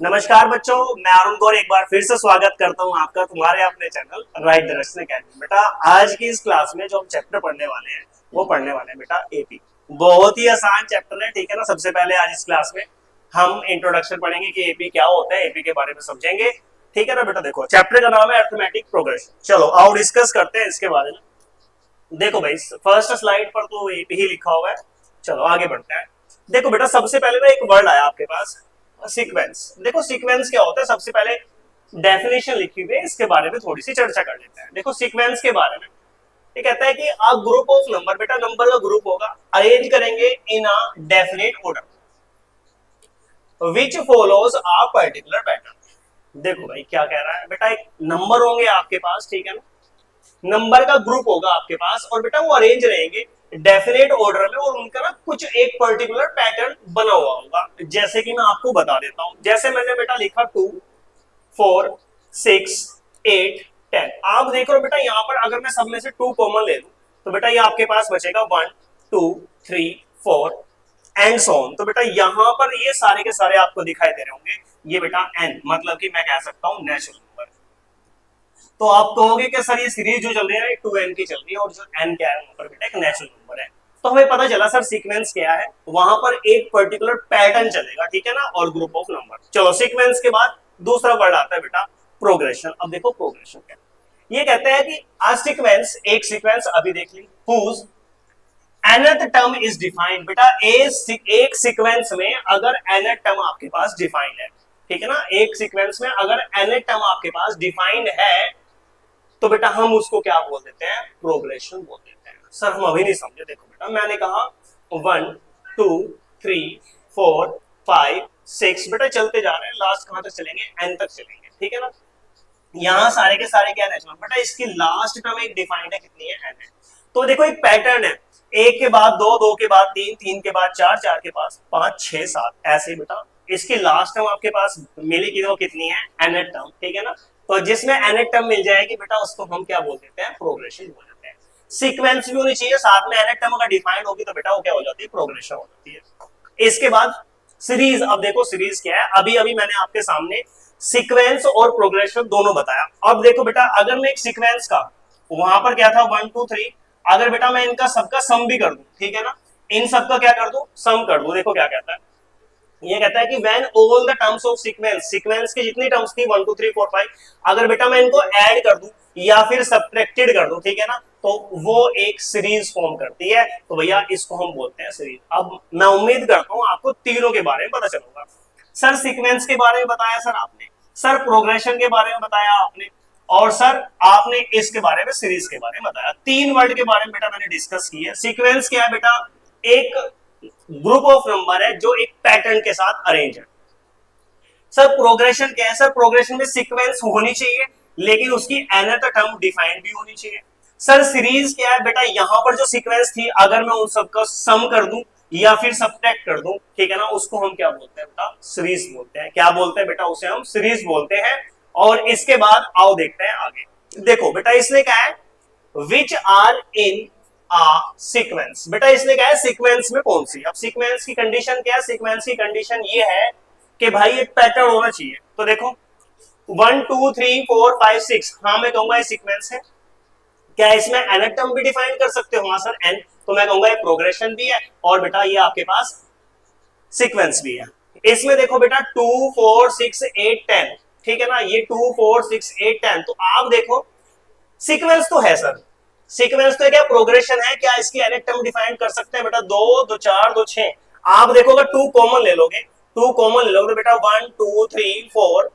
नमस्कार बच्चों, मैं अरुण गौर एक बार फिर से स्वागत करता हूं आपका तुम्हारे अपने चैनल राइट डायरेक्शन अकेडमी। बेटा आज की इस क्लास में जो हम चैप्टर पढ़ने वाले हैं वो पढ़ने वाले हैं बेटा एपी। बहुत ही आसान चैप्टर है, ठीक है ना। सबसे पहले आज इस क्लास में हम इंट्रोडक्शन पढ़ेंगे कि एपी क्या होता है, एपी के बारे में समझेंगे, ठीक है ना बेटा। देखो चैप्टर का नाम है अरिथमेटिक प्रोग्रेशन। चलो आओ डिस्कस करते हैं इसके बारे में। देखो भाई फर्स्ट स्लाइड पर तो एपी ही लिखा हुआ है। चलो आगे बढ़ते हैं। देखो बेटा सबसे पहले ना एक वर्ड आया आपके पास, सीक्वेंस। देखो सीक्वेंस क्या होता है, सबसे पहले डेफिनेशन लिखी हुई है, इसके बारे में थोड़ी सी चर्चा कर लेते हैं। देखो सीक्वेंस के बारे में ये कहता है कि अ ग्रुप ऑफ नंबर, बेटा नंबर का ग्रुप होगा, अरेंज करेंगे in a definite order which follows a particular pattern. देखो भाई क्या कह रहा है बेटा, एक नंबर होंगे आपके पास, ठीक है ना। नंबर का ग्रुप होगा आपके पास और बेटा वो अरेंज रहेंगे डेफिनेट ऑर्डर में, और उनका ना कुछ एक पर्टिकुलर पैटर्न बना हुआ होगा। जैसे कि मैं आपको बता देता हूं, जैसे मैंने बेटा लिखा 2 4 6 8 10। आप देख रहे हो बेटा यहाँ पर अगर मैं सब में से 2 कॉमन ले लूं तो बेटा ये आपके पास बचेगा 1 2 3 4 एंड सो ऑन। तो बेटा यहाँ पर ये सारे के सारे आपको दिखाई दे रहे होंगे, ये बेटा एन मतलब कि मैं कह सकता हूँ नेचुरल नंबर। तो आप कहोगे कि सर ये सीरीज जो चल रही है 2n की चल रही है और जो n क्या है वहां पर बेटा एक नेचुरल नंबर है। तो हमें पता चला सर सीक्वेंस क्या है, वहां पर एक पर्टिकुलर पैटर्न चलेगा, ठीक है ना, और ग्रुप ऑफ नंबर। चलो सीक्वेंस के बाद दूसरा वर्ड आता है बेटा प्रोग्रेशन। अब देखो प्रोग्रेशन क्या है, ये कहते हैं कि आ सीक्वेंस, एक सीक्वेंस अभी देख ली, whose nth term is defined. बेटा एक सीक्वेंस में अगर nth टर्म आपके पास डिफाइंड है, ठीक है ना, एक सीक्वेंस में अगर nth टर्म आपके पास डिफाइंड है तो बेटा हम उसको क्या बोल देते हैं, प्रोग्रेशन बोल देते हैं। सर हम अभी नहीं समझे। देखो बेटा मैंने कहा 1 2 3 4 5 6, बेटा चलते जा रहे हैं, लास्ट कहां तक चलेंगे, एन तक चलेंगे, ठीक है ना। यहाँ सारे के सारे क्या नेचुरल बेटा, इसकी लास्ट टर्म एक डिफाइंड है, कितनी है, एन है। तो देखो एक पैटर्न है, एक के बाद दो, दो के बाद तीन, तीन के बाद चार, चार के पास पांच, छह, सात, ऐसे बेटा इसकी लास्ट टर्म आपके पास मिलेगी वो कितनी है, एन टर्म, ठीक है ना। तो जिसमें एन टर्म मिल जाएगी बेटा उसको हम क्या बोल देते हैं, प्रोग्रेशन बोल देते हैं। सीक्वेंस भी होनी चाहिए साथ में, एन टर्म अगर डिफाइंड होगी तो बेटा वो क्या हो जाती है, प्रोग्रेशन हो जाती है। इसके बाद सीरीज। अब देखो सीरीज क्या है, अभी अभी मैंने आपके सामने सीक्वेंस और प्रोग्रेशन दोनों बताया। अब देखो बेटा अगर मैं एक सीक्वेंस का, वहां पर क्या था 1 2 3, अगर बेटा मैं इनका सबका सम भी कर दूं, ठीक है ना, इन सबका क्या कर दूं, सम कर दूं। देखो क्या कहता है, ये कहता है कि when all the terms of sequence, sequence की जितनी टर्म्स थी 1 2 3 4 5, अगर बेटा मैं इनको ऐड कर दूं या फिर सब्ट्रैक्टेड कर दूं, ठीक है ना, तो वो एक सीरीज फॉर्म करती है। तो भैया इसको हम बोलते हैं सीरीज। अब मैं उम्मीद करता हूं आपको तीनों के बारे में पता चलेगा। सर सीक्वेंस के बारे में बताया सर आपने, सर प्रोग्रेशन के बारे में बताया आपने, और सर आपने इसके बारे में सीरीज के बारे में बताया। तीन वर्ड के बारे में बेटा मैंने डिस्कस की है। सीक्वेंस क्या है बेटा, एक ग्रुप ऑफ नंबर है जो एक पैटर्न के साथ अरेंज है। सर प्रोग्रेशन क्या है, सर प्रोग्रेशन में सीक्वेंस होनी चाहिए लेकिन उसकी nth टर्म डिफाइंड भी होनी चाहिए। सर सीरीज क्या है बेटा, यहां पर जो सीक्वेंस थी अगर मैं उन सबका सम कर दूं या फिर सब्ट्रैक्ट कर दूं, ठीक है ना, उसको हम क्या बोलते हैं बेटा, सीरीज बोलते हैं। क्या बोलते हैं बेटा, उसे हम सीरीज बोलते हैं। और इसके बाद आओ देखते हैं आगे। देखो बेटा इसने क्या है, विच आर इन सीक्वेंस। बेटा इसने क्या है, सीक्वेंस में कौन सी। अब सीक्वेंस की कंडीशन क्या है, सीक्वेंस की कंडीशन ये है कि भाई एक पैटर्न होना चाहिए। तो देखो 1 2 3 4 5 6, हाँ मैं कहूंगा ये सीक्वेंस है। क्या इसमें एन टर्म भी डिफाइन कर सकते हो, हाँ सर एन, तो मैं कहूंगा ये प्रोग्रेशन भी है और बेटा ये आपके पास सीक्वेंस भी है। इसमें देखो बेटा 2 4 6 8 10, ठीक है ना, ये 2 4 6 8 10, तो आप देखो सीक्वेंस तो है सर, सीक्वेंस तो क्या प्रोग्रेशन है, क्या इसकी एन टर्म डिफाइन कर सकते हैं बेटा, दो दो चार दो छह। आप देखो अगर 2 कॉमन ले लोगे, 2 कॉमन ले लोगे तो बेटा 1 2 3 4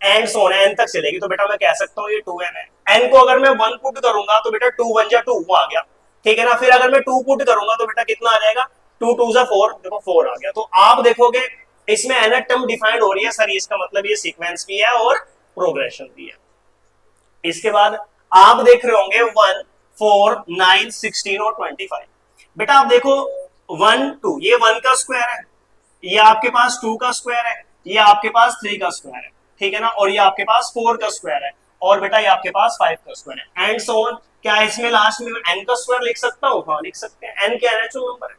एंड सो ऑन एन तक चलेगी, तो बेटा मैं कह सकता हूँ ये 2n है। एन को अगर मैं 1 पुट करूंगा तो बेटा 2 1 जा 2 वो आ गया, ठीक है ना। फिर अगर मैं 2 पुट करूंगा तो बेटा कितना आ जाएगा, 2 2 जा 4, देखो 4 आ गया। तो आप देखोगे इसमें एन टर्म डिफाइंड हो रही है सर, इसका मतलब ये सीक्वेंस भी है और प्रोग्रेशन भी है। इसके बाद आप देख रहे होंगे 1 4 9 16 और 25। बेटा आप देखो 1 2, ये 1 का स्क्वायर है, ये आपके पास 2 का स्क्वायर है, ये आपके पास 3 का स्क्वायर है, ठीक है ना, और ये आपके पास 4 का स्क्वायर है, और बेटा ये आपके पास 5 का स्क्वायर है, एंड सो ऑन। क्या इसमें लास्ट में n का स्क्वायर लिख सकता हूं, हाँ लिख सकते हैं, n क्या नेचुरल नंबर है।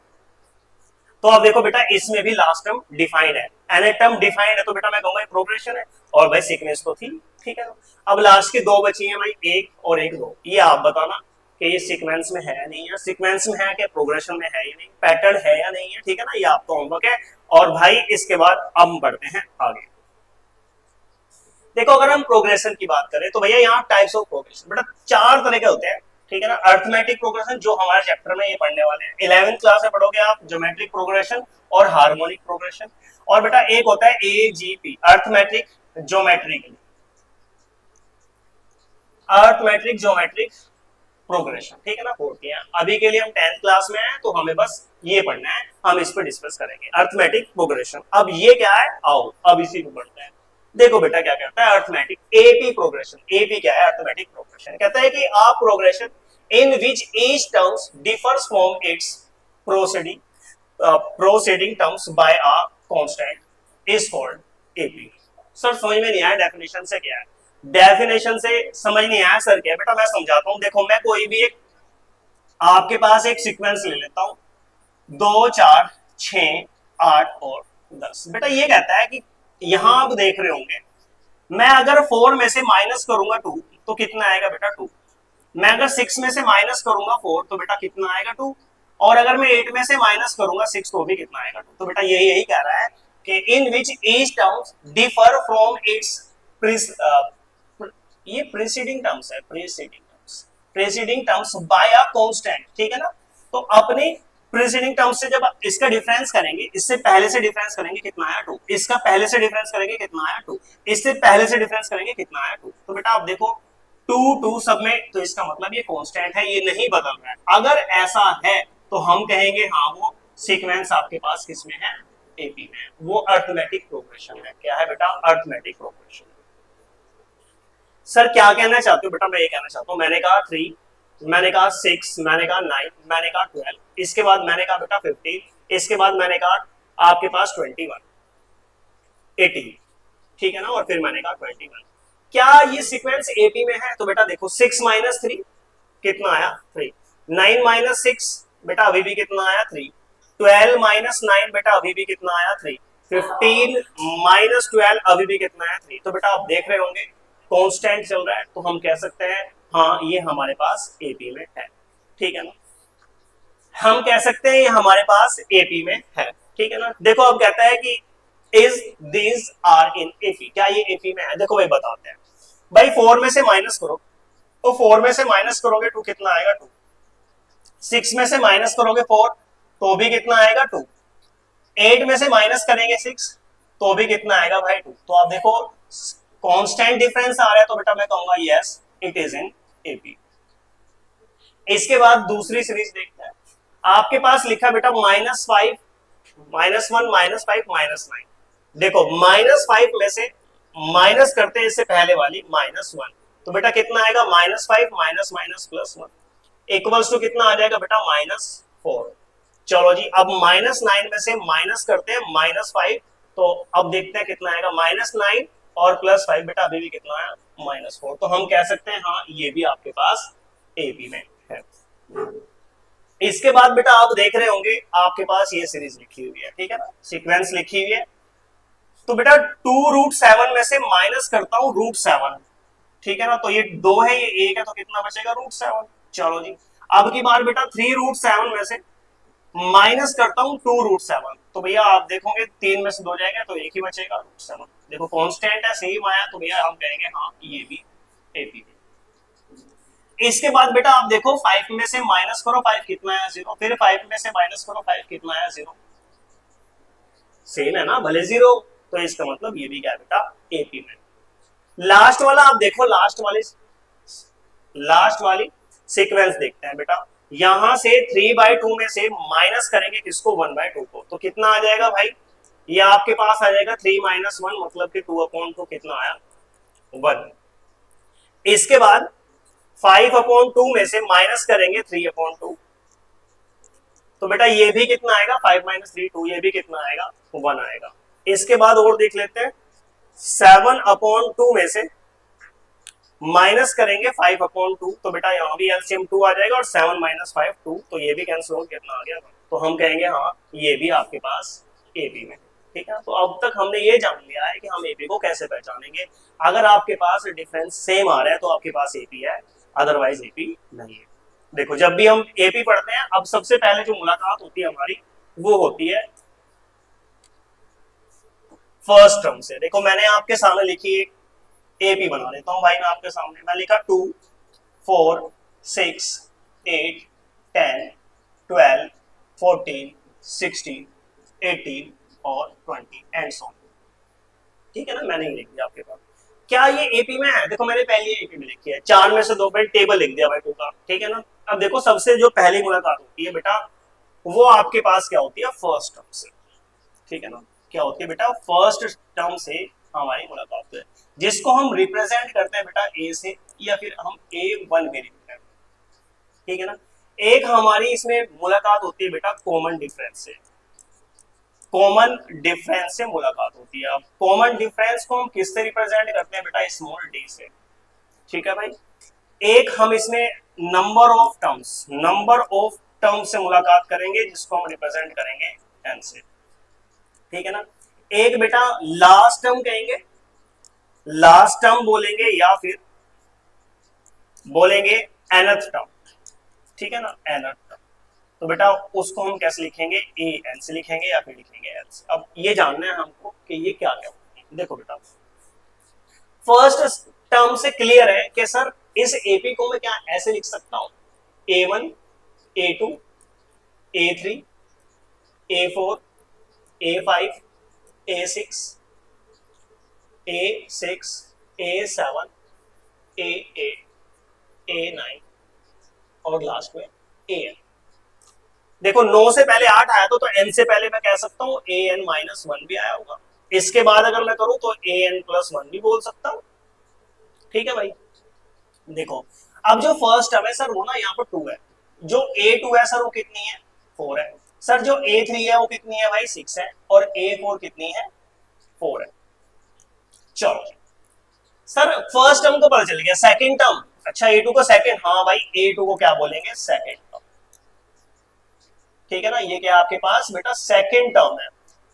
तो अब देखो बेटा इसमें भी लास्ट टर्म डिफाइंड है, एन टर्म डिफाइंड है, तो बेटा मैं कहूंगा प्रोग्रेशन है, और भाई सीक्वेंस तो थी, ठीक है ना। अब लास्ट की दो बची है भाई, एक और एक दो, ये आप बताना कि ये सीक्वेंस में है नहीं है, सीक्वेंस में है कि प्रोग्रेशन में है या नहीं, पैटर्न है या नहीं है, ठीक है ना, ये आपका होमवर्क है। और भाई इसके बाद अब हम बढ़ते हैं आगे। देखो अगर हम प्रोग्रेशन की बात करें तो भैया यहाँ टाइप्स ऑफ प्रोग्रेशन बेटा चार तरह के होते हैं, ठीक है ना। अर्थमेटिक प्रोग्रेशन जो हमारे चैप्टर में ये पढ़ने वाले हैं, 11th क्लास में पढ़ोगे आप, ज्योमेट्रिक प्रोग्रेशन और हार्मोनिक प्रोग्रेशन। और बेटा एक होता है AGP, arithmetic geometric, arithmetic geometric progression, ठीक है ना। फोर्थ ईयर अभी के लिए हम 10th क्लास में हैं, तो हमें बस ये पढ़ना है, हम इस पर डिस्कस करेंगे अर्थमेटिक प्रोग्रेशन। अब ये क्या है, आओ अब इसी को पढ़ते हैं। देखो बेटा क्या कहता है अर्थमेटिक एपी प्रोग्रेशन, एपी क्या है, अर्थमेटिक प्रोग्रेशन। कहता है कि a progression in which each terms differs from its proceeding proceeding terms by a constant is called AP. Sir समझ में नहीं आया डेफिनेशन से क्या है, डेफिनेशन से समझ नहीं आया सर क्या है, बेटा मैं समझाता हूं। देखो मैं कोई भी एक आपके पास एक सीक्वेंस ले लेता हूं, 2 4 6 8 और 10। बेटा ये कहता है कि यहां आप देख रहे होंगे, मैं अगर 4 में से माइनस करूंगा 2 तो कितना आएगा बेटा 2। मैं अगर 6 में से माइनस करूंगा 4 तो बेटा कितना आएगा 2। और अगर मैं 8 में से माइनस करूंगा 6 तो भी कितना आएगा 2। तो बेटा यही कह रहा है कि in which each terms differ from its ये प्रीसीडिंग टर्म्स है, preceding terms by a constant, ठीक है ना। तो अपने प्रीसीडिंग टर्म्स से जब इसका डिफरेंस करेंगे, इससे पहले से डिफरेंस करेंगे कितना आया 2, इसका पहले से डिफरेंस करेंगे कितना आया 2, इससे पहले से डिफरेंस करेंगे कितना आया 2। तो बेटा आप देखो 2 2 सब में, तो इसका मतलब ये कांस्टेंट है, ये नहीं बदल रहा है। अगर ऐसा है तो हम कहेंगे हाँ वो सीक्वेंस आपके पास किसमें है, एपी में, वो अर्थमेटिक प्रोग्रेशन है। क्या है बेटा, अर्थमेटिक प्रोग्रेशन। सर क्या कहना चाहते हो बेटा, मैं ये कहना चाहता हूं, मैंने कहा 3, मैंने कहा 6, मैंने कहा 9, मैंने कहा 12, इसके बाद मैंने कहा बेटा 15, इसके बाद मैंने कहा आपके पास 21 18, ठीक है ना, और फिर मैंने कहा 21। क्या ये सीक्वेंस एपी में है, तो बेटा देखो 6 माइनस 3 कितना आया 3, 9 माइनस 6 बेटा अभी भी कितना आया 3, 12 माइनस 9 बेटा अभी भी कितना आया 3, 15 माइनस 12 अभी भी कितना आया 3। तो बेटा आप देख रहे होंगे कांस्टेंट चल रहा है, तो हम कह सकते हैं हाँ ये हमारे पास एपी में है, ठीक है ना। हम कह सकते हैं ये हमारे पास एपी में है, ठीक है ना। देखो अब कहता है कि is these are in AP, क्या ये एपी में है। देखो भाई बताते हैं, भाई 4 में से माइनस करो, तो 4 में से माइनस करोगे 2 कितना आएगा 2, 6 में से माइनस करोगे 4 तो भी कितना आएगा 2, 8 में से माइनस करेंगे 6 तो भी कितना आएगा भाई 2। तो आप देखो कांस्टेंट डिफरेंस आ रहा है, तो बेटा मैं कहूंगा yes it is in AP. इसके बाद दूसरी सीरीज देखते हैं, आपके पास लिखा बेटा -5 -1 -5 -9। देखो -5 में से माइनस करते हैं इससे पहले वाली -1, तो बेटा कितना आएगा -5 minus minus plus 1 equals to कितना आ जाएगा बेटा -4। चलो जी अब -9 में से माइनस करते हैं -5, तो अब देखते हैं कितना आएगा -9 और +5 बेटा अभी भी कितना आया -4। तो हम कह सकते हैं हाँ ये भी आपके पास एबी में है। इसके बाद बेटा आप देख रहे होंगे आपके पास ये सीरीज लिखी हुई है, ठीक है ना, सीक्वेंस लिखी हुई है। तो बेटा 2√7 में से माइनस करता हूं √7, ठीक है ना, तो ये 2 है ये 1 है, तो कितना बचेगा √7। चलो जी अब की बार बेटा 3√7 में से माइनस करता हूं 2√7, तो भैया आप देखोगे 3 में से 2 जाएगा तो 1 ही बचेगा √7। देखो कांस्टेंट है सेम आया, तो भैया हम कहेंगे हाँ ये भी एपी। इसके बाद बेटा आप देखो 5 में से माइनस करो 5 कितना आया 0, फिर 5 में से माइनस करो 5 कितना आया 0, सेम है ना भले 0, तो इसका मतलब ये भी क्या है बेटा एपी में। लास्ट वाला आप देखो, लास्ट वाली सीक्वेंस देखते हैं बेटा, यहां से 3/2 में से माइनस करेंगे किसको 1/2 को, तो कितना आ जाएगा भाई, ये आपके पास आ जाएगा 3 - 1 मतलब कि 2/2 कितना आया 1। इसके बाद 5/2 में से माइनस करेंगे 3/2, तो बेटा ये भी कितना आएगा 5 - 3 2, ये भी कितना आएगा 1 आएगा। इसके बाद और देख लेते हैं 7/2 में से माइनस करेंगे 5/2, तो बेटा यहाँ भी एलसीएम 2 आ जाएगा और 7 - 5 2, तो ये भी कैंसिल हो कितना आ गया तो हम कहेंगे हाँ ये भी आपके पास एपी में, ठीक है। तो अब तक हमने ये जान लिया है कि हम एपी को कैसे पहचानेंगे। अगर आपके पास डिफरेंस सेम आ रहा है तो आपके पास एपी है, अदरवाइज एपी नहीं है। देखो जब भी हम एपी पढ़ते हैं, अब सबसे पहले जो मुलाकात होती है हमारी वो होती है फर्स्ट टर्म से। देखो मैंने आपके सामने लिखी एपी बना देता हूं भाई, मैं आपके सामने मैं लिखा 2 4 6 8 10 12 14 16 18 और 20 एंड सो, ठीक है ना। मैंने लिख दिया आपके पास। क्या ये एपी में है? देखो मैंने पहले एपी में लिखी है, 4 में से 2 पे टेबल लिख दिया भाई 2 का, ठीक है ना। अब देखो सबसे जो पहली मुलाकात होती है बेटा वो आपके पास क्या होती है, फर्स्ट टर्म से, ठीक है ना। क्या होती है बेटा, फर्स्ट टर्म से हमारी मुलाकात है, जिसको हम रिप्रेजेंट करते हैं बेटा ए से, या फिर हम A1 भी लिखते हैं, ठीक है ना। एक हमारी इसमें मुलाकात होती है बेटा कॉमन डिफरेंस से, कॉमन डिफरेंस से मुलाकात होती है। अब कॉमन डिफरेंस को हम किससे रिप्रेजेंट करते हैं बेटा, स्मॉल डी से, ठीक है भाई। एक हम इसमें नंबर ऑफ टर्म्स से मुलाकात करेंगे, जिसको हम रिप्रेजेंट करेंगे एन से, ठीक है ना। एक बेटा लास्ट टर्म कहेंगे, लास्ट टर्म बोलेंगे, या फिर बोलेंगे एनथ टर्म, ठीक है ना, एनथ टर्म। तो बेटा उसको हम कैसे लिखेंगे, ए एन से लिखेंगे या फिर लिखेंगे एल से। अब ये जानना है हमको कि ये क्या क्या होती है। देखो बेटा फर्स्ट टर्म से क्लियर है कि सर इस एपी को मैं क्या ऐसे लिख सकता हूं, A1 A2 A3 A4 A5 A6 A6 A7 A8 A9 और लास्ट में AN। देखो 9 से पहले 8 आया तो n से पहले मैं कह सकता हूं AN-1 भी आया होगा। इसके बाद अगर मैं करूं तो AN+1 भी बोल सकता हूं, ठीक है भाई। देखो अब जो फर्स्ट टर्म है सर वो ना यहाँ पर 2 है, जो A2 है सर वो कितनी है, 4 है। सर जो A3 है वो कितनी है भाई, 6 है। और A4 कितनी है, 4 है। चलो सर फर्स्ट टर्म को पता चल गया, सेकंड टर्म, अच्छा A2 को सेकंड, हाँ भाई A2 को क्या बोलेंगे, सेकंड टर्म, ठीक है ना। ये क्या आपके पास बेटा सेकंड टर्म है।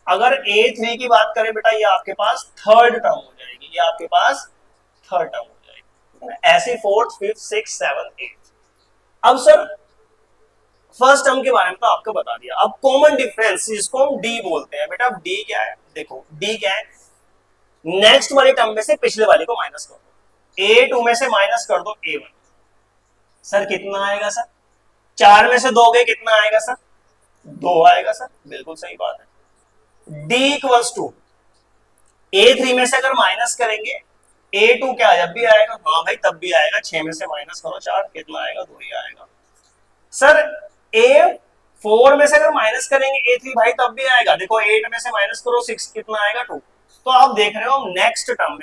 अगर A3 की बात करें बेटा ये आपके पास थर्ड टर्म हो जाएगी, ये आपके पास थर्ड टर्म हो जाएगी, ऐसे fourth fifth six seven eight. अब सर फर्स्ट टर्म के बारे में तो आपको बता दिया। अब कॉमन डिफरेंस जिसको हम डी बोलते हैं बेटा, डी क्या है, देखो डी क्या है, नेक्स्ट वाली टर्म में से पिछले वाले को माइनस कर दो, A2 में से माइनस कर दो A1, सर कितना आएगा सर, 4 में से 2 गए कितना आएगा सर, 2 आएगा सर, बिल्कुल सही बात है। D इक्वल्स टू A3 में से अगर माइनस करेंगे A2 क्या जब भी आएगा, हाँ भाई तब भी आएगा, 6 में से माइनस करो 4 कितना आएगा, 2 ही आएगा। सर A4 में से अगर माइनस करेंगे A3 भाई तब भी आएगा, देखो 8 में से माइनस करो 6 कितना आएगा, 2। तो आप देख रहे हो नेक्स्ट टर्म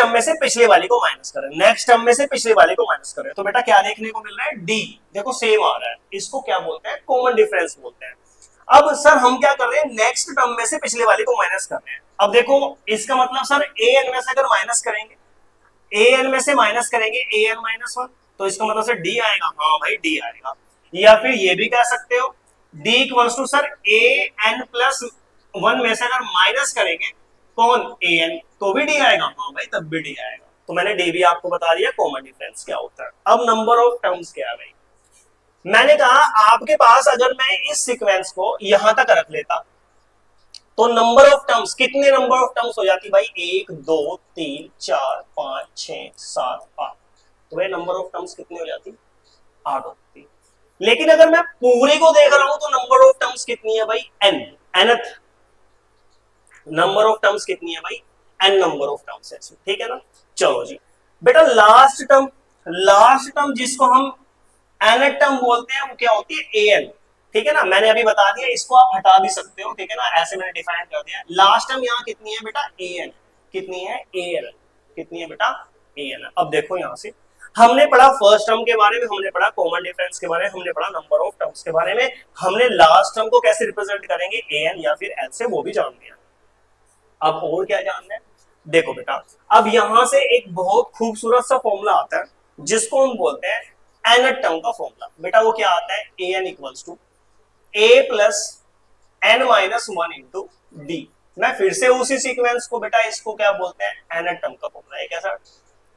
में से पिछले वाली को माइनस करें, नेक्स्ट टर्म में से पिछले वाले को माइनस करें, तो बेटा क्या देखने को मिल रहा है, डी, देखो सेम आ रहा है। इसको क्या बोलते हैं, कॉमन डिफरेंस बोलते हैं। अब सर हम क्या कर रहे हैं, नेक्स्ट टर्म में से पिछले वाले को माइनस कर रहे हैं। अब देखो इसका मतलब सर an में से अगर माइनस करेंगे, an में से माइनस करेंगे an-1, तो इसका मतलब सर d आएगा, हाँ भाई d आएगा। या फिर ये भी कह सकते हो d equals to sir an+1 में से अगर माइनस करेंगे कौन, an, तो भी d आएगा, हाँ भाई तब भी d आएगा। तो मैंने d भी आपको बता दिया कॉमन डिफरेंस क्या होता है। अब नंबर ऑफ टर्म्स क्या है भाई, मैंने कहा आपके पास अगर मैं इस सीक्वेंस को यहां तक रख लेता तो नंबर ऑफ टर्म्स, कितने नंबर ऑफ टर्म्स हो जाती भाई, 1 2 3 4 5 6 7 8, तो भाई नंबर ऑफ टर्म्स कितनी हो जाती, 8 होती। लेकिन अगर मैं पूरे को देख रहा हूं तो नंबर ऑफ टर्म्स कितनी है भाई, n, nth number of terms कितनी है भाई, n नंबर ऑफ टर्म्स है, ठीक है ना। चलो जी बेटा लास्ट टर्म जिसको हम nth टर्म बोलते हैं वो क्या होती है, an, ठीक है ना। मैंने अभी बता दिया, इसको आप हटा भी सकते हो, ठीक है ना, ऐसे मैंने डिफाइन कर दिया। लास्ट टर्म यहाँ कितनी है बेटा, an, कितनी है an, कितनी है बेटा an। अब देखो यहाँ से हमने पढ़ा फर्स्ट टर्म के बारे में, हमने पढ़ा कॉमन डिफरेंस के बारे में, हमने पढ़ा नंबर ऑफ टर्म्स के बारे में, हमने लास्ट टर्म को कैसे रिप्रेजेंट करेंगे an या फिर l से, वो भी जान लिया। अब और क्या जानना है, देखो बेटा अब यहां से एक बहुत खूबसूरत सा फॉर्मूला आता है जिसको हम बोलते हैं nth टर्म का फॉर्मूला बेटा वो क्या आता है, an equals to a plus n minus one into D. मैं फिर से उसी सीक्वेंस को बेटा इसको क्या बोलते हैं, nth टर्म का फॉर्मूला है, कैसा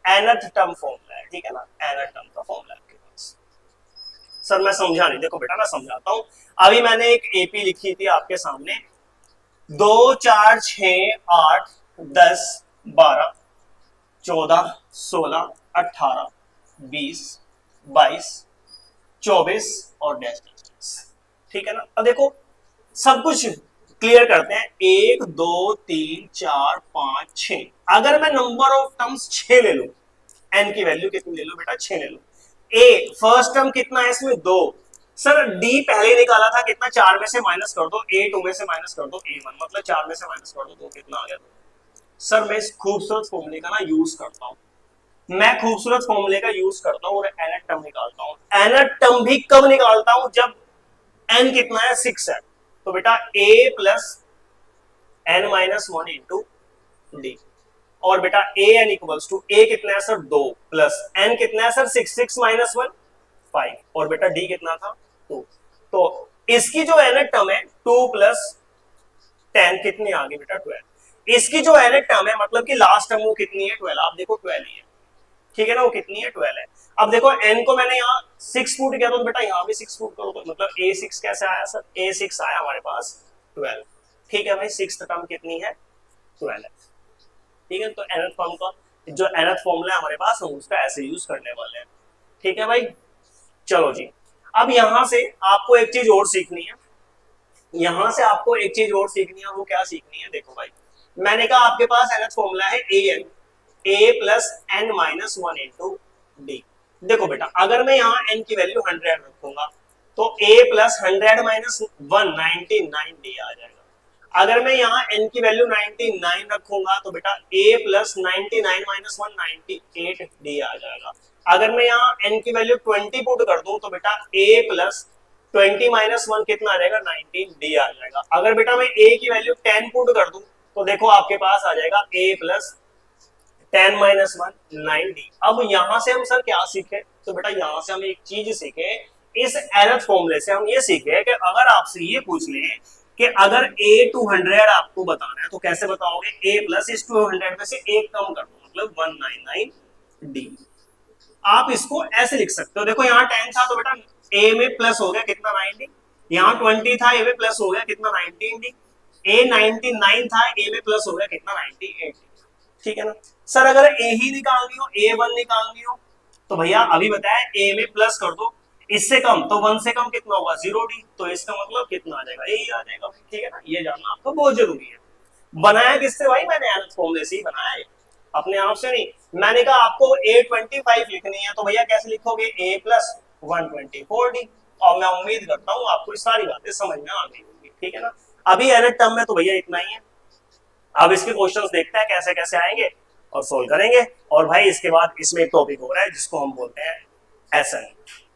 nth टर्म फॉर्मूला है, ठीक है ना, nth टर्म का फॉर्मूला आपके पास। सर मैं समझा नहीं, देखो बेटा मैं समझाता हूं। अभी मैंने एक एपी लिखी थी आपके सामने, 2 4 6 8 10 12 14 16 18 20 22 24 और डैश डैश, ठीक है ना। अब देखो सब कुछ क्लियर करते हैं, 1 2 3 4 5 6, अगर मैं नंबर ऑफ टर्म्स 6 ले लूं, एन की वैल्यू कितनी ले लो बेटा, 6 ले लो। ए फर्स्ट टर्म कितना है इसमें, 2। सर डी पहले निकाला था कितना, 4 में से माइनस कर दो, ए 2 में से माइनस कर दो, ए 1 मतलब 4 में से माइनस कर दो तो कितना आ गया। सर मैं इस खूबसूरत फॉर्मूले का ना यूज करता हूं, मैं खूबसूरत फॉर्मूले का यूज करता हूं और nth टर्म निकालता हूं। nth टर्म भी कब निकालता हूं, जब n कितना है, 6 है, तो बेटा a plus n minus one into D. और बेटा ए एन इक्वल्स टू ए कितना है सर, 2 प्लस n कितना है सर, 6 6 माइनस 1 5, और बेटा डी कितना था, 2। तो इसकी जो nth टर्म है 2 प्लस 10 कितनी आ गई बेटा, 12। इसकी जो nth टर्म है मतलब कि लास्ट टर्म वो कितनी है, 12। आप देखो 12 ही है, ठीक है ना, वो कितनी है, 12 है। अब देखो n को मैंने यहाँ 6 पुट किया तो बेटा यहाँ भी 6 पुट करो, तो मतलब a6 कैसे आया सर, a6 आया हमारे पास 12, ठीक है भाई। सिक्स्थ टर्म कितनी है, 12 है, ठीक है। तो nth फॉर्म का जो nth फॉर्मूला है हमारे पास, हम उसका ऐसे यूज करने वाले हैं, ठीक है भाई। चलो जी, अब यहां से आपको एक चीज और सीखनी है, यहां से आपको एक चीज और सीखनी है, वो क्या सीखनी है, देखो भाई मैंने कहा आपके पास nth फॉर्मूला है an, a plus n minus one into D. देखो बेटा अगर मैं यहाँ n की वैल्यू 100 रखूंगा तो a प्लस 100 माइनस 1 99 डी आ जाएगा। अगर मैं यहाँ n की वैल्यू 99 रखूंगा तो बेटा a प्लस 99 माइनस 1 98 डी आ जाएगा। अगर मैं यहाँ n की वैल्यू 20 पुट कर दूं तो बेटा a प्लस 20 माइनस 1 कितना आ जाएगा, 19 डी आ जाएगा। अगर बेटा मैं a की वैल्यू 10 पुट कर दूं तो देखो आपके पास आ जाएगा a प्लस 10 माइनस 1 9 डी। अब यहां से हम सर क्या सीखे, तो बेटा यहां से हम एक चीज सीखे, इस nth फॉर्मूले से हम ये सीखे कि अगर आपसे ये पूछ ले कि अगर a 200 आपको बताना है तो कैसे बताओगे, a प्लस इस 200 में से एक कम कर दो मतलब 199 डी। आप इसको ऐसे लिख सकते हो, देखो यहाँ 10 था तो बेटा a में प्लस हो गया कितना 90, यहाँ 20 था a में प्लस हो गया कितना 19 डी, a 99 था a में प्लस हो गया कितना 98, ठीक है ना। सर अगर a ही निकालनी हो, a1 निकालनी हो तो भैया अभी बताया a में प्लस कर दो, इससे कम तो 1 से कम कितना होगा 0 डी, तो इसका मतलब कितना आ जाएगा, यही आ जाएगा, ठीक है ना। ये जानना आपको बहुत जरूरी है। बनाया किससे भाई, मैंने nth फॉर्मूले से ही बनाया है, अपने आप से नहीं। मैंने कहा आपको a25 लिखनी है तो भैया कैसे लिखोगे, a प्लस 124 डी। और मैं उम्मीद करता हूँ आपको सारी बातें समझ में आ गई होंगी, ठीक है ना। अभी nth टर्म में तो भैया इतना ही है। अब इसके क्वेश्चंस देखते हैं कैसे कैसे आएंगे और सोल्व करेंगे। और भाई इसके बाद इसमें एक टॉपिक हो रहा है जिसको हम बोलते हैं एसन,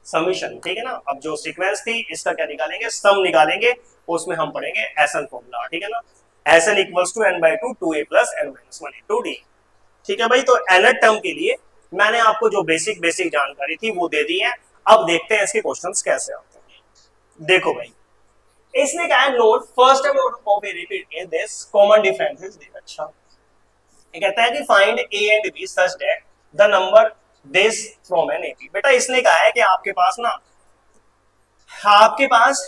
समीशन, ठीक है ना। अब जो सीक्वेंस थी इसका क्या निकालेंगे, सम निकालेंगे, उसमें हम पढ़ेंगे एसन फॉर्मूला, ठीक है ना। Sn equals to n/2 2a plus n minus 1 into d, ठीक है भाई। तो nth टर्म के लिए मैंने आपको जो बेसिक जानकारी थी वो दे दी है। अब देखते हैं इसके क्वेश्चंस कैसे आते हैं। देखो भाई इसने कहा है note first time of a repeat in this common differences they. अच्छा ये कहता है कि find a and b such that the number this from an AP. बेटा इसने कहा है कि आपके पास ना, आपके पास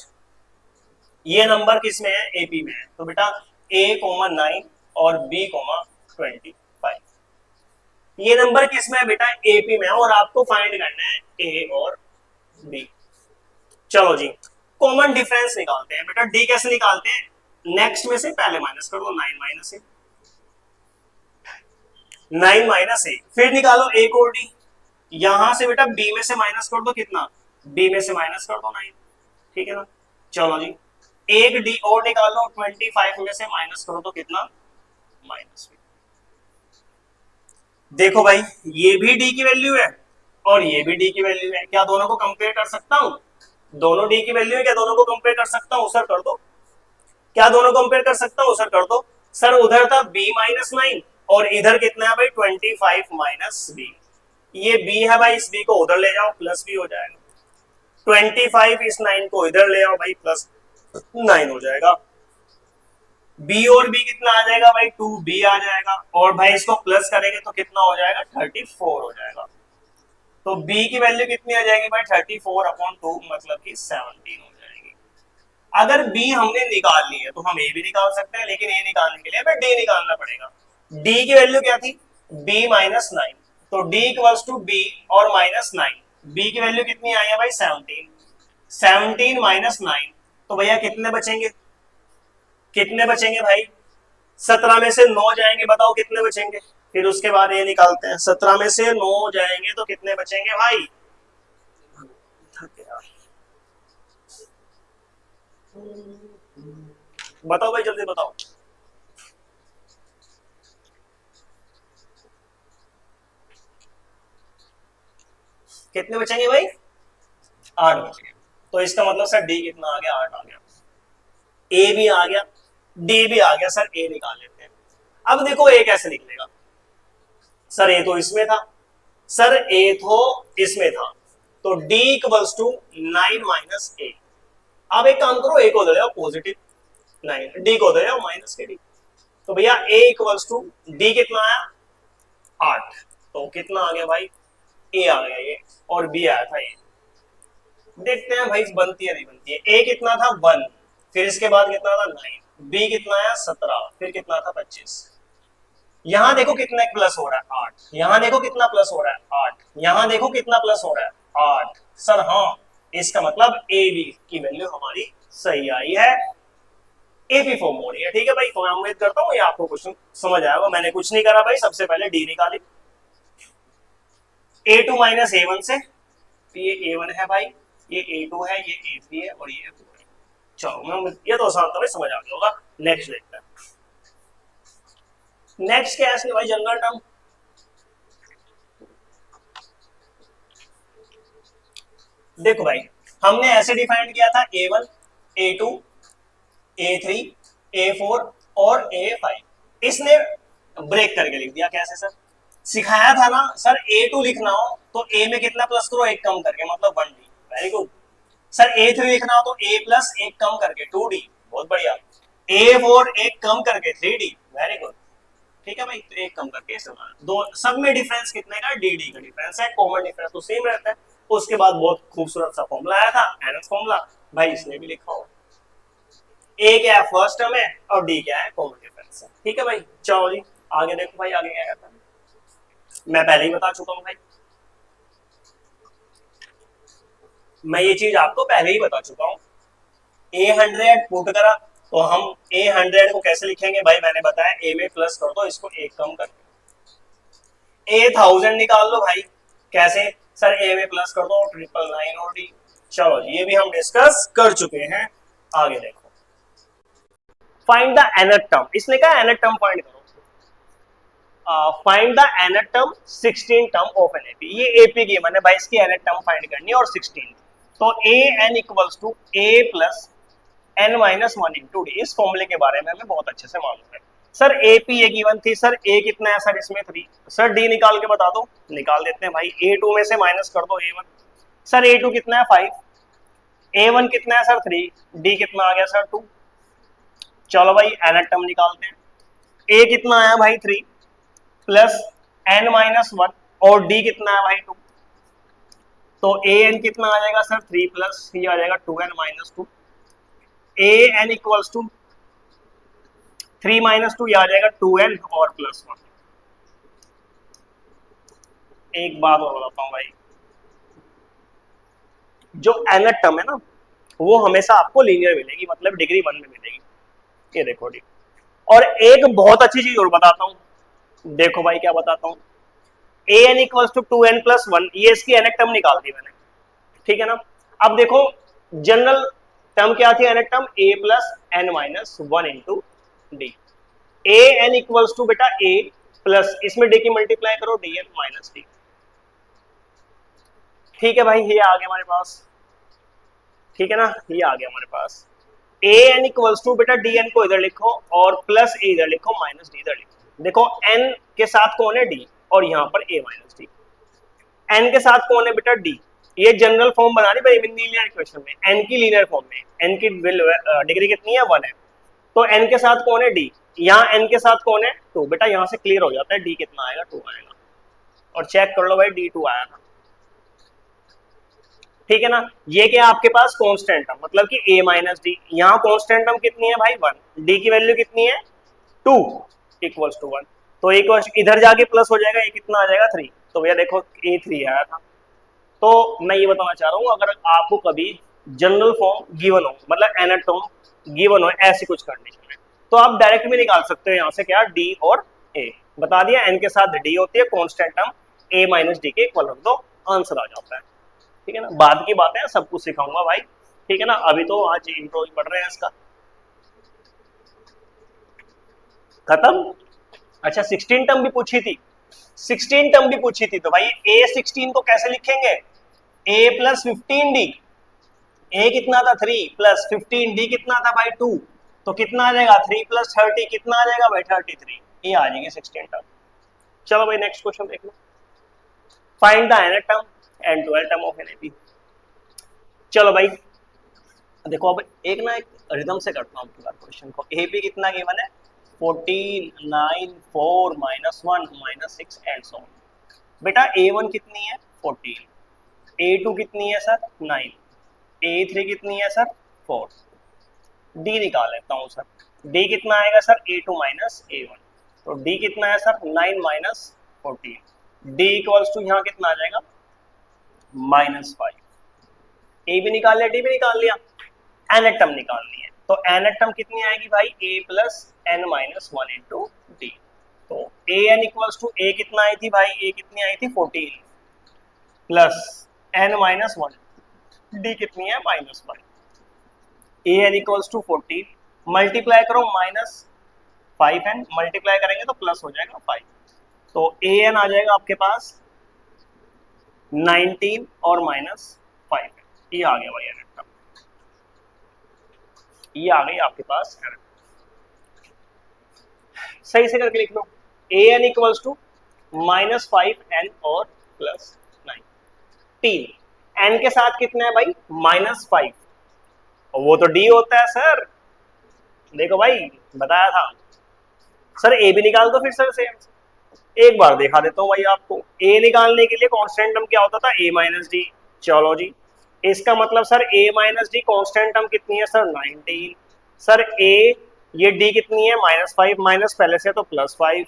ये नंबर किस में है, एपी में है। तो बेटा a, 9 और b, 25 ये नंबर किस में है बेटा, एपी में है, और आपको फाइंड करना है a और b। चलो जी कॉमन डिफरेंस निकालते हैं। बेटा डी कैसे निकालते हैं, नेक्स्ट में से पहले माइनस कर दो, 9 माइनस ए, 9 माइनस ए, फिर निकालो ए और डी। यहां से बेटा बी में से माइनस कर दो कितना, बी में से माइनस कर दो 9, ठीक है ना। चलो जी एक डी और निकालो, 25 में से माइनस करो तो कितना, माइनस। देखो भाई ये भी डी की वैल्यू है और ये भी डी की वैल्यू है, क्या दोनों को कंपेयर कर सकता हूं, दोनों डी की वैल्यू है, क्या दोनों को कंपेयर कर सकता हूं सर, कर दो। क्या दोनों कंपेयर कर सकता हूं सर, कर दो। सर उधर था b माइनस 9 और इधर कितना है भाई 25 माइनस बी, ये बी है भाई, इस बी को उधर ले जाओ प्लस बी हो जाएगा। 25 इस 9 को इधर ले आओ भाई, प्लस 9 हो जाएगा। बी और बी कितना आ जाएगा भाई, 2b आ जाएगा, और भाई इसको प्लस करेंगे तो कितना हो जाएगा, 34 हो जाएगा। तो b की वैल्यू कितनी आ जाएगी भाई, 34/2 मतलब कि 17 हो जाएगी। अगर b हमने निकाल ली है तो हम a भी निकाल सकते हैं, लेकिन a निकालने के लिए हमें d निकालना पड़ेगा। d की वैल्यू क्या थी, b माइनस 9, तो d इक्वल्स टू b और माइनस 9। b की वैल्यू कितनी आई है भाई, 17। 17 माइनस 9, तो भैया कितने बचेंगे, कितने बचेंगे भाई, 17 में से 9 जाएंगे, बताओ कितने बचेंगे। फिर उसके बाद ये निकालते हैं, 17 में से 9 जाएंगे तो कितने बचेंगे भाई, बताओ भाई जल्दी बताओ। कितने बचेंगे भाई, 8 बचेंगे। तो इसका मतलब सर डी कितना आ गया, 8 आ गया। ए भी आ गया, डी भी आ गया, सर ए निकाल लेते हैं। अब देखो ए कैसे निकलेगा, सर ए तो इसमें था, सर ए तो इसमें था, तो डी इक्वल्स टू 9 माइनस ए। अब एक काम करो, ए को दे पॉजिटिव 9, डी को दे माइनस के डी। तो भैया ए इक्वल्स टू डी कितना आया, 8, तो कितना आ गया भाई, ए आ गया ये, और बी आया था ये। देखते हैं भाई बनती है नहीं बनती है। ए कितना था 1, फिर इसके बाद कितना था 9, बी कितना आया 17, फिर कितना था 25। यहां देखो कितना प्लस हो रहा है 8, यहां देखो कितना प्लस हो रहा है 8, यहां देखो कितना प्लस हो रहा है 8। सर हाँ, इसका मतलब ए बी की वैल्यू हमारी सही आई है, एपी फॉर्म हो रही है। ठीक है भाई, तो मैं उम्मीद करता हूँ ये आपको क्वेश्चन समझ आएगा। मैंने कुछ नहीं करा भाई, सबसे पहले डी निकाली a2 माइनस a1 से, तो ये a1 है भाई, ये a2 है, ये a3 है, और ये 4 है। चलो मैं ये तो आसान था भाई, समझ आ गया होगा। नेक्स्ट देखते हैं, नेक्स्ट क्या है भाई, जनरल टर्म। देखो भाई, हमने ऐसे डिफाइन किया था a1 a2 a3 a4 और a5, इसने ब्रेक करके लिख दिया। कैसे सर, सिखाया था ना सर, a2 लिखना हो तो a में कितना प्लस करो, एक कम करके, मतलब 1d। Very good. Sir a3 लिखना हो तो a प्लस एक कम करके 2d, बहुत बढ़िया। a4 एक कम करके 3d, वेरी गुड। ठीक है भाई, तो एक कम करके दो, सब में डिफरेंस कितने का, dd का डिफरेंस है, कॉमन डिफरेंस तो सेम रहता है। उसके बाद बहुत खूबसूरत सा फॉर्मूला आया था, एनएस फॉर्मूला, भाई इसने भी लिखा हो। ए क्या है, फर्स्ट टर्म है, और डी क्या है, कॉमन डिफरेंस है। ठीक है भाई, चलो जी आगे देखो भाई, आगे क्या कहता है, मैं पहले ही बता चुका हूं भाई, मैं ये चीज आपको पहले ही बता चुका हूं। a100 पुट करा, तो हम a100 को कैसे लिखेंगे भाई, मैंने बताया a में प्लस कर दो, इसको एक कम करके a1000 निकाल लो भाई। कैसे सर, a में प्लस कर दो 999 और d। चलो ये भी हम डिस्कस कर चुके हैं। आगे देखो, फाइंड द nth टर्म, इसने कहा nth टर्म फाइंड करो। Find the nth term 16 term of an AP, ये एपी की मैंने भाई, इसकी nth टर्म फाइंड करनी है, और 16, तो a n equals to a plus n minus 1 into D. इस फॉर्मूले के बारे में हमें बहुत अच्छे से मालूम है। Sir A P A given थी, सर ए कितना है सर, इसमें 3, सर डी निकाल के बता दो। निकाल देते हैं भाई, a2 में से माइनस कर दो a1, सर a2 कितना है 5, a1 कितना है सर 3, डी कितना आ गया सर 2। चलो भाई nth टर्म निकालते हैं, a कितना आया भाई 3 प्लस n माइनस 1, और d कितना है भाई 2, तो a n कितना आ जाएगा सर 3 प्लस ये आ जाएगा 2n minus 2, a n equals to 3 minus 2, ये आ जाएगा 2n और प्लस 1। एक बात और बताता हूं भाई, जो nth टर्म है ना, वो हमेशा आपको लीनियर मिलेगी, मतलब डिग्री 1 में मिलेगी। ये देखो डी, और एक बहुत अच्छी चीज और बताता हूं, देखो भाई क्या बताता हूं, a n equals to 2n plus 1, ये इसकी nth टर्म निकाल दी मैंने। ठीक है ना, अब देखो जनरल टर्म क्या थी, nth term a plus n minus 1 into D. a n equals to बेटा a प्लस, इसमें d की मल्टीप्लाई करो dn माइनस डी। ठीक है भाई, ये आ गया हमारे पास। ठीक है ना, ये आ गया हमारे पास। a n इक्वल्स टू बेटा dn को इधर लिखो, और प्लस a इधर लिखो, माइनस डी इधर लिखो। देखो n के साथ कौन है, d, और यहाँ पर a माइनस डी। एन के साथ कौन है बेटा डी, ये जनरल फॉर्म बना रही भाई लीनियर इक्वेशन में, एन की लीनियर फॉर्म में, एन की डिग्री कितनी है 1 है, तो एन के साथ कौन है डी, यहाँ एन के साथ कौन है 2, बेटा यहाँ से क्लियर हो जाता है डी कितना आएगा 2 आएगा, और चेक कर लो भाई डी 2 आया था, ठीक है ना। ये क्या आपके पास कांस्टेंट टर्म, मतलब कि a माइनस डी, यहाँ कांस्टेंट टर्म कितनी है भाई 1, डी की वैल्यू कितनी है 2 इक्वल्स टू 1, तो एक इधर जाके प्लस हो जाएगा, ये कितना आ जाएगा 3, तो भैया देखो a 3 आया था। तो मैं ये बताना चाह रहा हूँ अगर आपको कभी जनरल फॉर्म गिवन हो, मतलब एनाटॉम गिवन हो ऐसी कुछ कंडीशन में, तो आप डायरेक्ट भी निकाल सकते हो यहाँ से क्या डी और a, बता दिया एन के साथ डी होती है constant term, a minus D के इक्वल रख दो, आंसर आ जाता है, ठीक है ना। बाद की बातें हैं, सब कुछ सिखाऊंगा भाई, ठीक है ना, अभी तो आज इंट्रो ही पढ़ रहे हैं इसका, खत्म। अच्छा 16 टर्म भी पूछी थी, 16 टर्म भी पूछी थी, तो भाई a16 को कैसे लिखेंगे, a प्लस 15d, a कितना था 3 प्लस 15d कितना था भाई 2, तो कितना आ जाएगा 3 प्लस 30 कितना आ जाएगा भाई 33, ये आ जाएगी 16 टर्म। चलो भाई नेक्स्ट क्वेश्चन देख लो, find the nth term and 12th term of an. चलो भाई देखो अब एक ना एक रिदम से करता हूँ क्वेश्चन को, AP कितना गिवन है 14 9 4 -1 -6 एंड सो ऑन। बेटा A1 कितनी है 14, A2 कितनी है सर 9, A3 कितनी है सर 4, D निकाल लेता हूँ सर, D कितना आएगा सर A2 माइनस A1, तो D कितना है sir 9 minus 14, D equals to यहाँ कितना आ जाएगा -5, ए भी निकाल लिया डी भी निकाल लिया, nth टर्म निकालनी है, तो nth टर्म कितनी आएगी भाई a plus n minus 1 into D, तो a n equals to a कितना आई थी भाई, a कितनी आई थी 14 प्लस n माइनस 1, डी कितनी है -5, a n equals to 14 multiply करो -5n, मल्टीप्लाई करेंगे तो प्लस हो जाएगा 5, तो a n आ जाएगा आपके पास 19 और -5, ये आ गया भाई nth टर्म, ये आ गई आपके पास nth, सही से करके लिख लो, an इक्वल्स टू -5n और +9, 3 n के साथ कितना है भाई -5, और वो तो d होता है सर, देखो भाई बताया था सर, a भी निकाल दो फिर सर सेम, एक बार दिखा देता हूँ भाई आपको, a निकालने के लिए कांस्टेंट टर्म क्या होता था a माइनस डी, चलो जी इसका मतलब sir a minus D constant term कितनी है सर 19, सर a ये d कितनी है -5 माइनस पहले से तो +5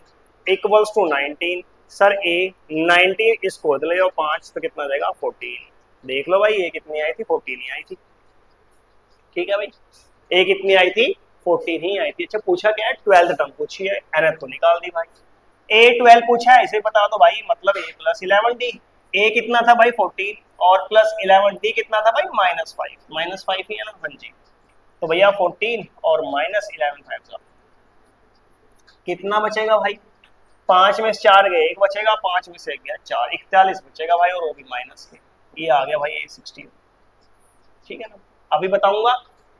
इक्वल्स टू 19, सर a 19 इसको बदल लो 5 तो कितना जाएगा 14, देख लो भाई a कितनी आई थी 14 ही आई थी, ठीक है भाई a कितनी आई थी 14 ही आई थी। अच्छा पूछा क्या है 12th टर्म पूछी है, nth को निकाल दी भाई, a12 पूछा है इसे बता दो भाई, मतलब a प्लस 11d, a कितना था भाई 14 और प्लस 11d कितना था भाई -5 ही है ना, हाँ जी, तो भैया 14 और -11 कितना बचेगा भाई, 5 में से 4 गए, एक बचेगा, 5 में से 1 गया 4, 41 बचेगा भाई, और वो भी माइनस के, ये आ गया भाई A16, ठीक है ना। अभी बताऊंगा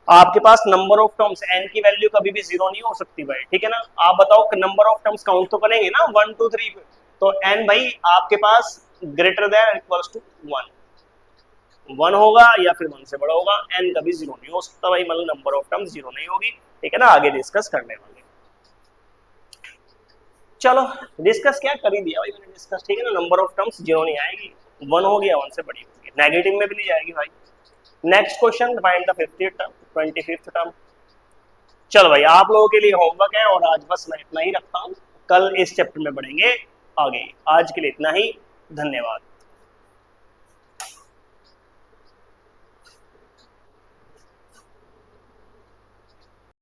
आपके पास नंबर ऑफ टर्म्स, n की वैल्यू कभी भी 0 नहीं हो सकती भाई, ठीक है ना। आप बताओ नंबर ऑफ टर्म्स काउंट तो करेंगे ना 1 2 3, तो n भाई आपके पास ग्रेटर देन इक्वल्स टू 1 होगा या फिर 1 से बड़ा होगा, n कभी 0 नहीं हो सकता भाई, मतलब नंबर ऑफ टर्म्स 0 नहीं होगी, ठीक है ना, आगे डिस्कस करने वाले। चलो डिस्कस क्या कर ही दिया भाई मैंने डिस्कस, ठीक है ना, नंबर ऑफ टर्म्स 0 नहीं आएगी, 1 हो गया 1 से बड़ी होगी, नेगेटिव में भी नहीं जाएगी भाई। Next question find the 50th term 25th term. चलो भाई आप लोगों के लिए होमवर्क है, और आज बस मैं इतना ही रखता हूँ, कल इस चैप्टर में बढ़ेंगे आगे, आज के लिए इतना ही, धन्यवाद।